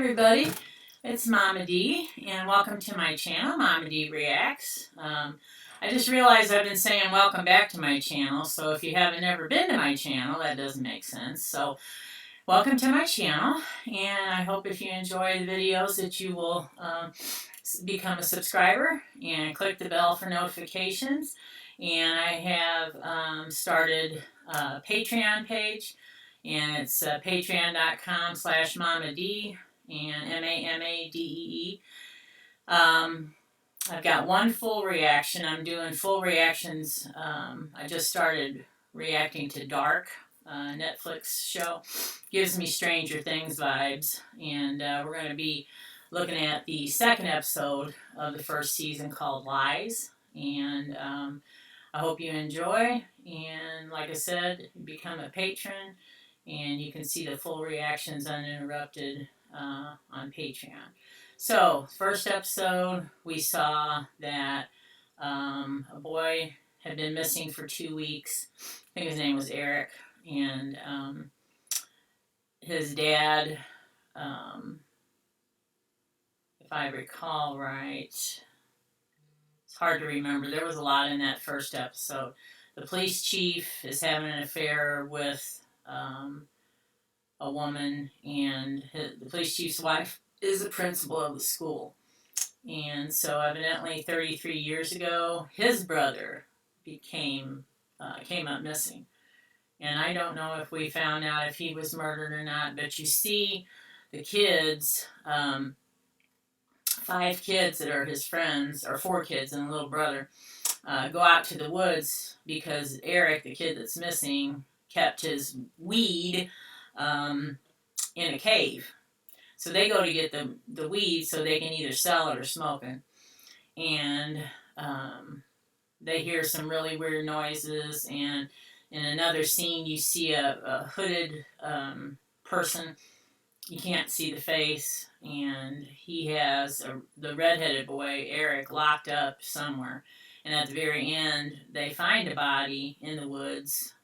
everybody, it's Mama D, and welcome to my channel, Mama D Reacts. I just realized I've been saying welcome back to my channel, so if you haven't ever been to my channel, that doesn't make sense. So, welcome to my channel, and I hope if you enjoy the videos that you will become a subscriber and click the bell for notifications. And I have started a Patreon page, and it's patreon.com/mamadee and MAMADEE. I've got one full reaction. I'm doing full reactions. I just started reacting to Dark, Netflix show. Gives me Stranger Things vibes. And we're going to be looking at the second episode of the first season called Lies. And I hope you enjoy. And like I said, become a patron. And you can see the full reactions uninterrupted on Patreon. So, first episode, we saw that a boy had been missing for 2 weeks. I think his name was Eric. And his dad, if I recall right, it's hard to remember. There was a lot in that first episode. The police chief is having an affair with a woman, and the police chief's wife is the principal of the school. And so evidently 33 years ago, his brother came up missing. And I don't know if we found out if he was murdered or not, but you see the kids, 5 kids that are his friends, or 4 kids and a little brother, go out to the woods because Eric, the kid that's missing, kept his weed in a cave. So they go to get the weed so they can either sell it or smoke it. And they hear some really weird noises. And in another scene, you see a hooded person. You can't see the face. And he has the redheaded boy, Eric, locked up somewhere. And at the very end, they find a body in the woods.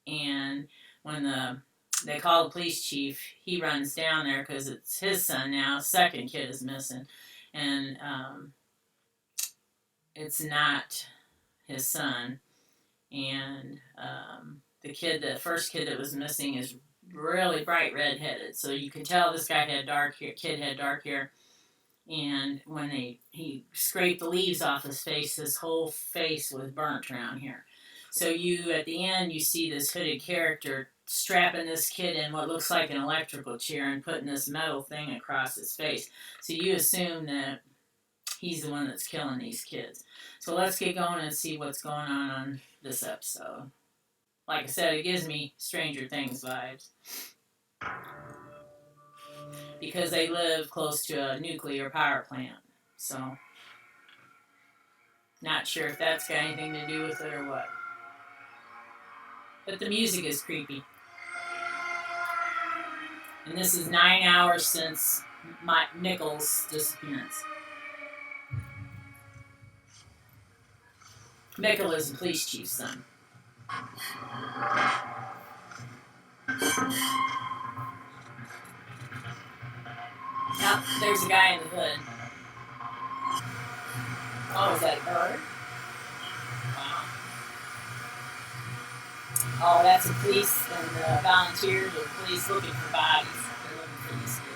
And when they call the police chief, he runs down there because it's his son now. Second kid is missing. And it's not his son. And the first kid that was missing is really bright red-headed. So you can tell this guy had dark hair, kid had dark hair. And when he scraped the leaves off his face, his whole face was burnt around here. So at the end, you see this hooded character strapping this kid in what looks like an electrical chair and putting this metal thing across his face. So you assume that he's the one that's killing these kids. So let's get going and see what's going on this episode. Like I said, it gives me Stranger Things vibes. Because they live close to a nuclear power plant. So, not sure if that's got anything to do with it or what. But the music is creepy. And this is 9 hours since Nichols' disappearance. Mikkel is the police chief's son. Now, there's a guy in the hood. Oh, is that a bird? Wow. Oh, that's the police and volunteers or police looking for bodies. They're looking for these kids.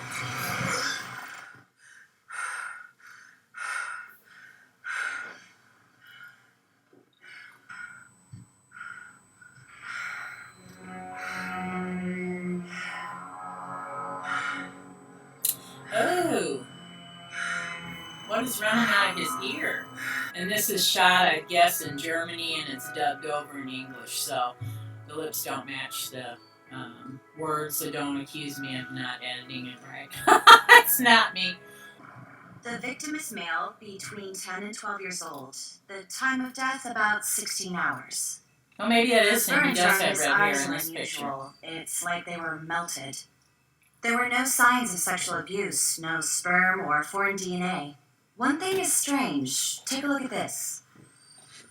Oh, what is running out of his ear? And this is shot, I guess, in Germany, and it's dubbed over in English, so the lips don't match the words, so don't accuse me of not editing it right. It's not me. The victim is male, between 10 and 12 years old. The time of death, about 16 hours. Well, maybe that is him. He Burns does on have his red hair eyes in are this picture. unusual. It's like they were melted. There were no signs of sexual abuse, no sperm or foreign DNA. One thing is strange. Take a look at this.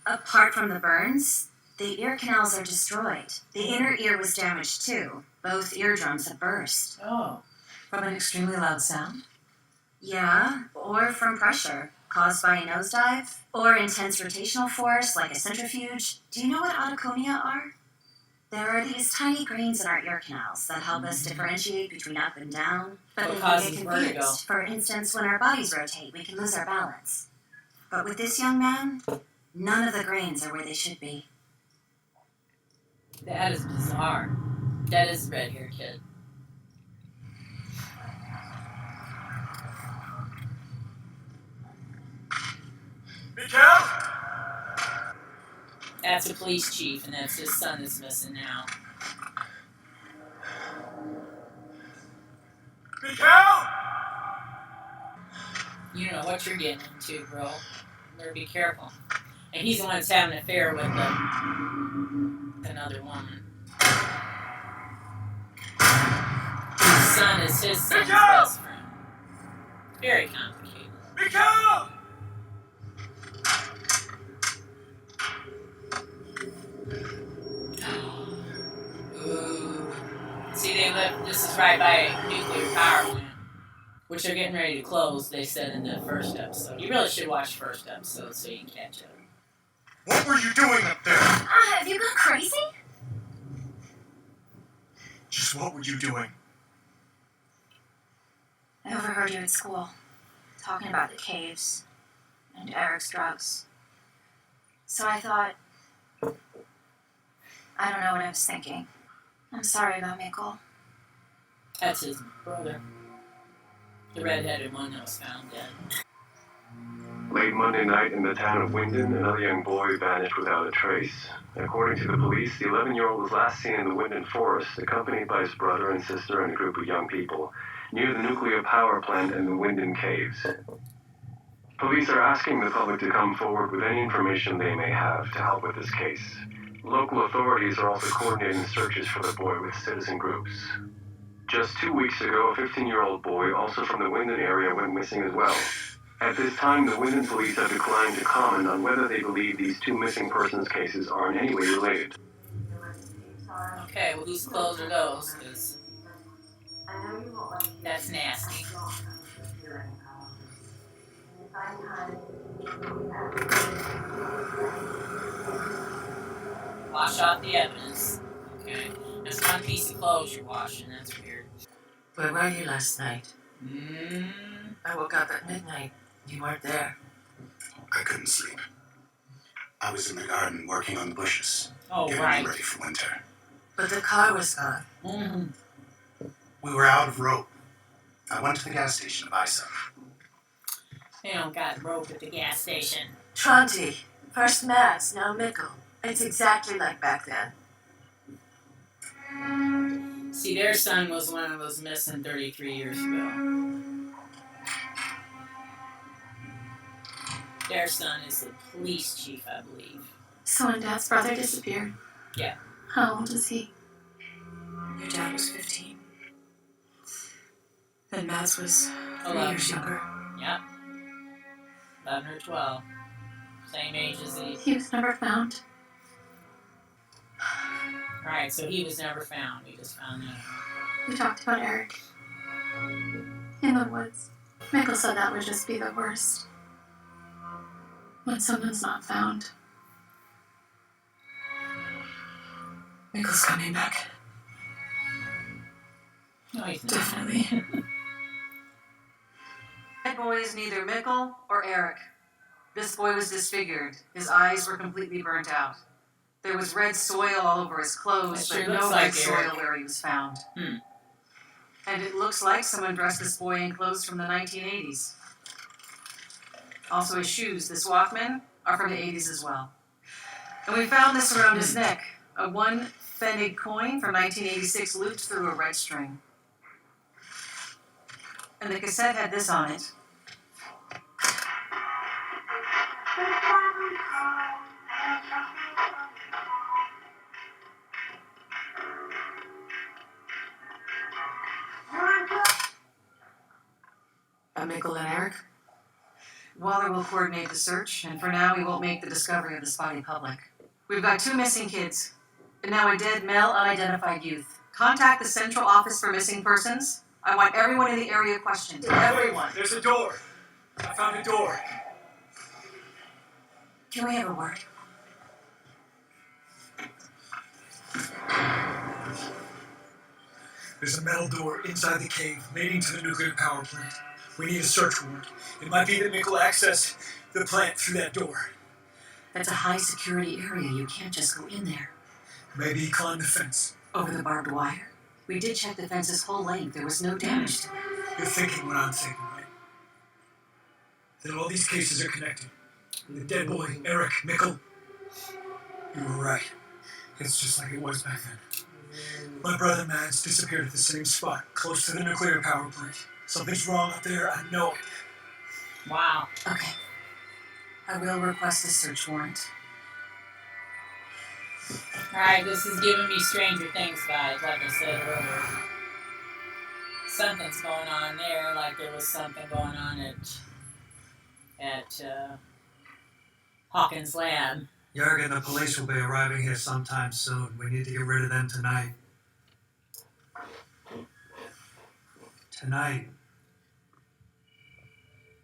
Apart from the burns, the ear canals are destroyed. The inner ear was damaged too. Both eardrums have burst. Oh. From an extremely loud sound? Yeah, or from pressure caused by a nosedive, or intense rotational force like a centrifuge. Do you know what autoconia are? There are these tiny grains in our ear canals that help us differentiate between up and down, but they can get confused. For instance, when our bodies rotate, we can lose our balance. But with this young man, none of the grains are where they should be. That is bizarre. That is a red-haired kid. Miguel? That's a police chief, and that's his son that's missing now. Miguel? You know what you're getting into, bro. You better be careful. And he's the one that's having an affair with another woman. His son is his son's best friend. Very complicated. Miguel! Ooh. See, they live. This is right by a nuclear power plant, which they're getting ready to close. They said in the first episode. You really should watch the first episode so you can catch up. What were you doing up there? Have you gone crazy? Just what were you doing? I overheard you at school, talking about the caves and Eric's drugs. So I thought, I don't know what I was thinking. I'm sorry about Mikkel. That's his brother. The red-headed one that was found dead. Late Monday night in the town of Wyndon, another young boy vanished without a trace. According to the police, the 11-year-old was last seen in the Wyndon forest, accompanied by his brother and sister and a group of young people, near the nuclear power plant in the Wyndon caves. Police are asking the public to come forward with any information they may have to help with this case. Local authorities are also coordinating searches for the boy with citizen groups. Just 2 weeks ago, a 15-year-old boy, also from the Wyndon area, went missing as well. At this time, the Wyndon police have declined to comment on whether they believe these two missing persons cases are in any way related. Okay, well, whose clothes are those? Because that's nasty. Wash off the evidence. Okay. That's one piece of clothes you're washing. That's weird. Where were you last night? Mm. I woke up at midnight. You weren't there. I couldn't sleep. I was in the garden working on the bushes, Oh, getting right. them ready for winter. But the car was gone. Mm-hmm. We were out of rope. I went to the gas station to buy some. They don't got rope at the gas station. Tronti. First Mads, now Mikkel. It's exactly like back then. See, their son was one of those missing 33 years ago. Their son is the police chief, I believe. So when Dad's brother disappeared? Yeah. How old is he? Your dad was 15. And Mads was 3 11. years younger. Yep. 11 or 12. Same age as he. He was never found. Right, so he was never found. We just found that. We talked about Eric. In the woods. Mikkel said that would just be the worst. When someone's not found. Mikkel's coming back. No, he's not. Definitely. That boy is neither Mikkel or Eric. This boy was disfigured. His eyes were completely burnt out. There was red soil all over his clothes, That sure but no looks red like soil Eric. where he was found. Hmm. And it looks like someone dressed this boy in clothes from the 1980s. Also his shoes, this Walkman, are from the 80s as well. And we found this around his neck, a 1 pfennig coin from 1986 looped through a red string. And the cassette had this on it. Mikkel and Eric? Waller will coordinate the search, and for now we won't make the discovery of this body public. We've got 2 missing kids, and now a dead male unidentified youth. Contact the Central Office for Missing Persons. I want everyone in the area questioned. Everyone. There's a door. I found a door. Can we have a word? There's a metal door inside the cave leading to the nuclear power plant. We need a search warrant. It might be that Mick will access the plant through that door. That's a high security area. You can't just go in there. Maybe he climbed the fence. Over the barbed wire? We did check the fence's whole length. There was no damage to it. You're thinking what I'm thinking, right? That all these cases are connected. The dead boy, Eric, Mickle. You were right. It's just like it was back then. My brother Mads disappeared at the same spot, close to the nuclear power plant. Something's wrong up there, I know it. Wow. Okay. I will request a search warrant. Alright, this is giving me Stranger Things vibes, like I said earlier. Something's going on there, like there was something going on at Hawkins' lab. Jurgen, the police will be arriving here sometime soon. We need to get rid of them tonight. Tonight.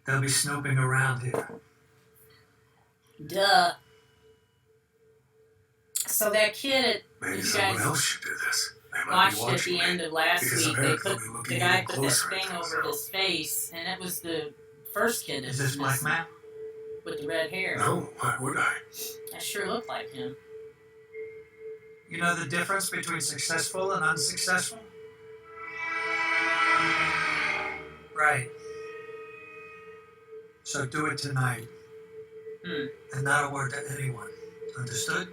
They'll be snooping around here. Duh. So that kid, Maybe you someone guys else should do this. They might be watched at watching the me. end of last Because week, America they will put be looking the guy even put that closer thing at over themselves. his face, and it was the first kid that Is was this Black missing Man? with the red hair. No, why would I? That sure looked like him. You know the difference between successful and unsuccessful? Right. So do it tonight. And not a word to anyone. Understood?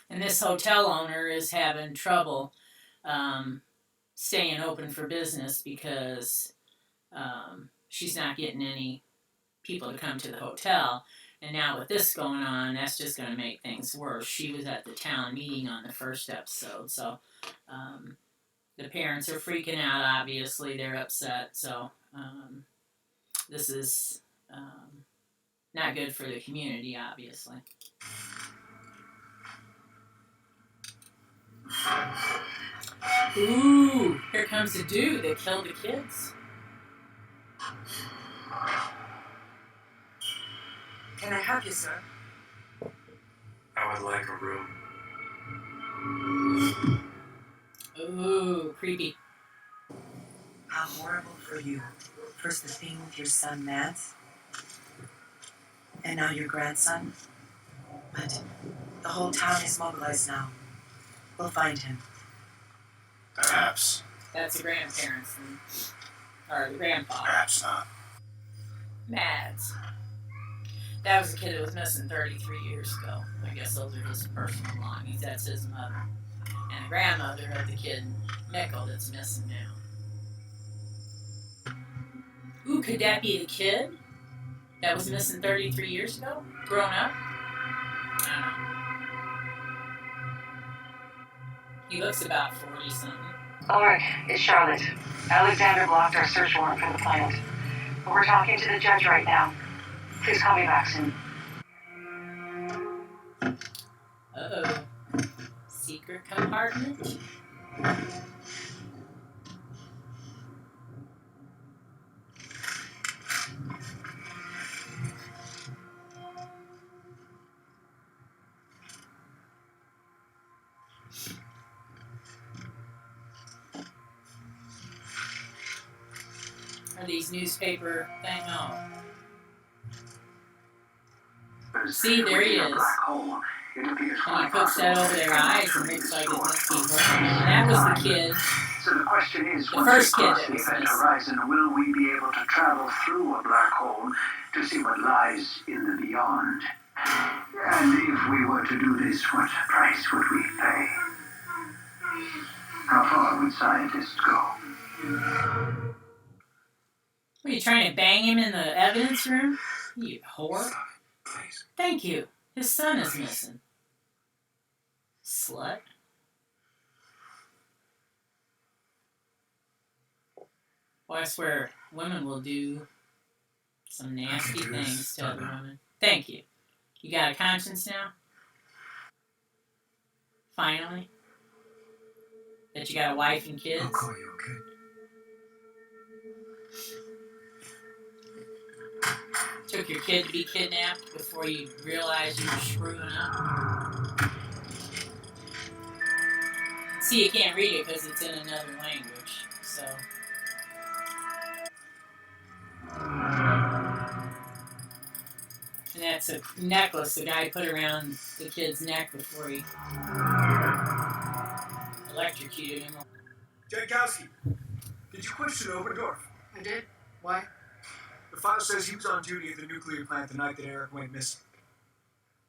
And this hotel owner is having trouble staying open for business because she's not getting any people to come to the hotel. And now with this going on, that's just going to make things worse. She was at the town meeting on the first episode, so the parents are freaking out, obviously. They're upset, so this is not good for the community, obviously. Ooh, here comes the dude that killed the kids. Can I help you, sir? I would like a room. Ooh, creepy. How horrible for you. First the thing with your son, Matt. And now your grandson. But the whole town is mobilized now. We'll find him. Perhaps. That's the grandparents, or the grandpa. Perhaps not. Mads. That was the kid that was missing 33 years ago. I guess those are his personal belongings. That's his mother. And the grandmother of the kid, Mickle, that's missing now. Ooh, could that be the kid that was missing 33 years ago? Grown up? I don't know. He looks about 40-something. Ulrich, it's Charlotte. Alexander blocked our search warrant for the plant. But we're talking to the judge right now. Please call me back soon. Uh-oh. Secret compartment? Are these newspaper thing? Oh. See, there he is. And he puts that over their eyes and looks like it must be burning. And that was the kid. So the question is, The once first we kid cross that the was event missing. horizon, will we be able to travel through a black hole to see what lies in the beyond? And if we were to do this, what price would we pay? How far would scientists go? Are you trying to bang him in the evidence room? You whore. Please. Thank you. His son is missing. Slut. Well, I swear, women will do some nasty do this. things to other women. Thank you. You got a conscience now? Finally? That you got a wife and kids? I'll call you, okay? Took your kid to be kidnapped before you realized you were screwing up? See, you can't read it because it's in another language, so... And that's a necklace the guy put around the kid's neck before he electrocuted him. Jankowski, did you question Oberdorf? I did? Why? The file says he was on duty at the nuclear plant the night that Eric went missing.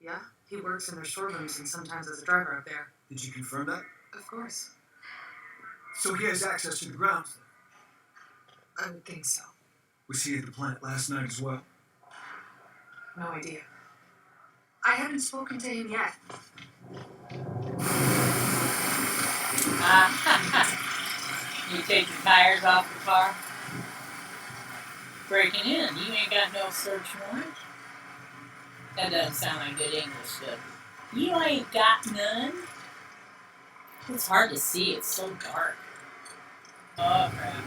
Yeah, he works in their storerooms and sometimes as a driver up there. Did you confirm that? Of course. So he has access to the grounds then? I would think so. Was he at the plant last night as well? No idea. I haven't spoken to him yet. You take the tires off the car? Breaking in. You ain't got no search warrant? That doesn't sound like good English, does it? You ain't got none? It's hard to see. It's so dark. Oh, crap.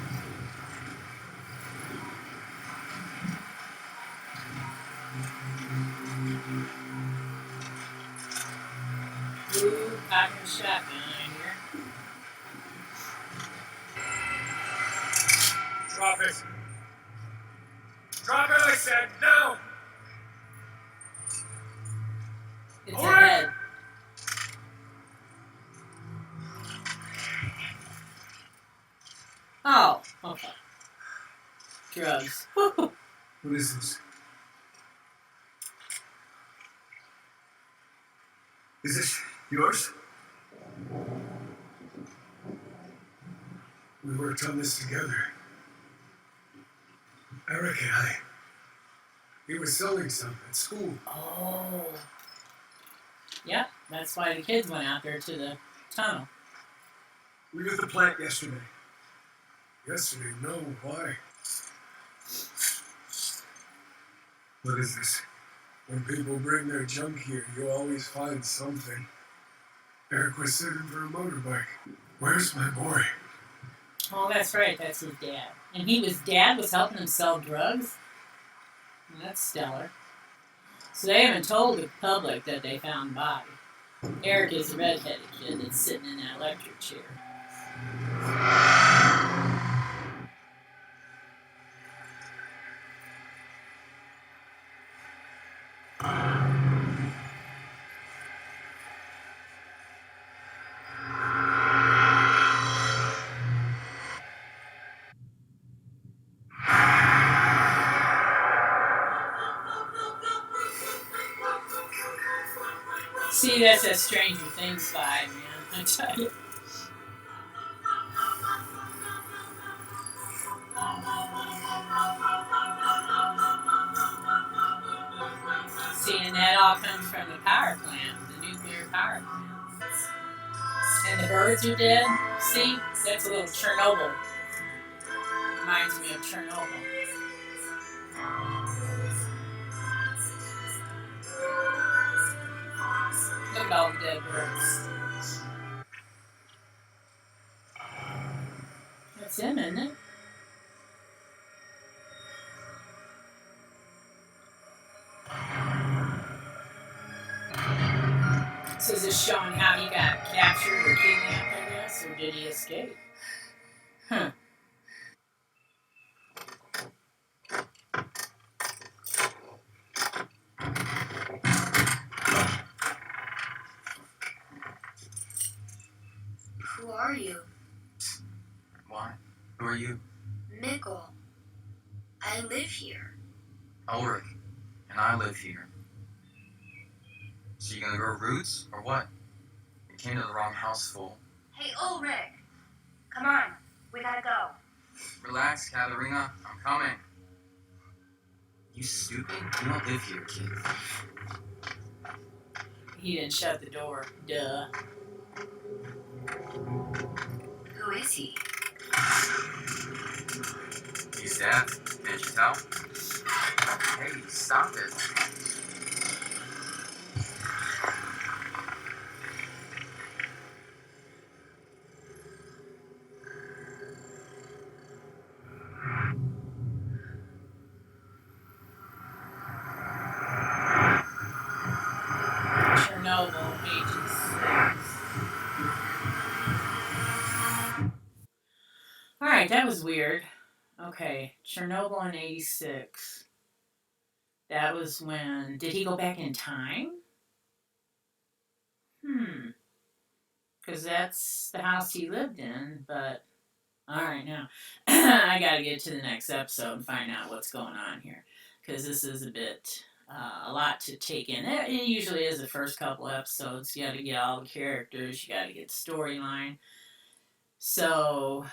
Ooh, cotton shotgun here. Drop it. Drop it, I said, now! It's All ahead. right. Oh, okay. Drugs. What is this? Is this yours? We worked on this together. Eric and I. He was selling some at school. Oh. Yep, that's why the kids went out there to the tunnel. We were at the plant yesterday. Yesterday? No, why? What is this? When people bring their junk here, you always find something. Eric was searching for a motorbike. Where's my boy? Oh, that's right, that's his dad. And dad was helping him sell drugs? Well, that's stellar. So they haven't told the public that they found body. Eric is the red-headed kid that's sitting in that electric chair. See, that's a Stranger Things vibe, man. I tell you. See, and that all comes from the power plant, the nuclear power plant. And the birds are dead. See, that's a little Chernobyl. Reminds me of Chernobyl. Look at all the dead birds. That's him, isn't it? So is this showing how he got captured or kidnapped, I guess? Or did he escape? Huh. Who are you? Why? Who are you? Mikkel. I live here. Ulrich. And I live here. So you gonna grow roots, or what? You came to the wrong house, fool. Hey, Ulrich. Come on. We gotta go. Relax, Katharina. I'm coming. You stupid? You don't live here, kid. He didn't shut the door. Duh. Who is he? He's dead. Can't you tell? Hey, stop it. Alright, that was weird. Okay, Chernobyl in 86. That was when... Did he go back in time? Because that's the house he lived in, but... Alright, now, I gotta get to the next episode and find out what's going on here. Because this is a bit... a lot to take in. It usually is the first couple episodes. You gotta get all the characters. You gotta get the storyline. So...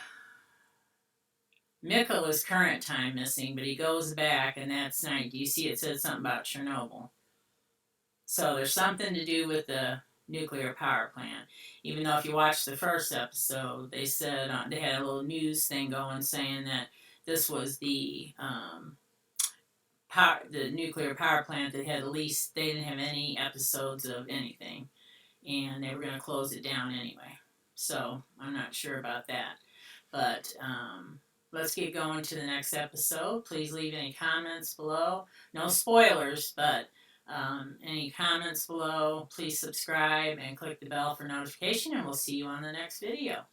Mikkel is current time missing, but he goes back, and that's night. Do you see it said something about Chernobyl? So there's something to do with the nuclear power plant. Even though if you watch the first episode, they said they had a little news thing going saying that this was the nuclear power plant that had at least, they didn't have any episodes of anything, and they were going to close it down anyway. So I'm not sure about that, but let's get going to the next episode. Please leave any comments below. No spoilers, but any comments below. Please subscribe and click the bell for notification, and we'll see you on the next video.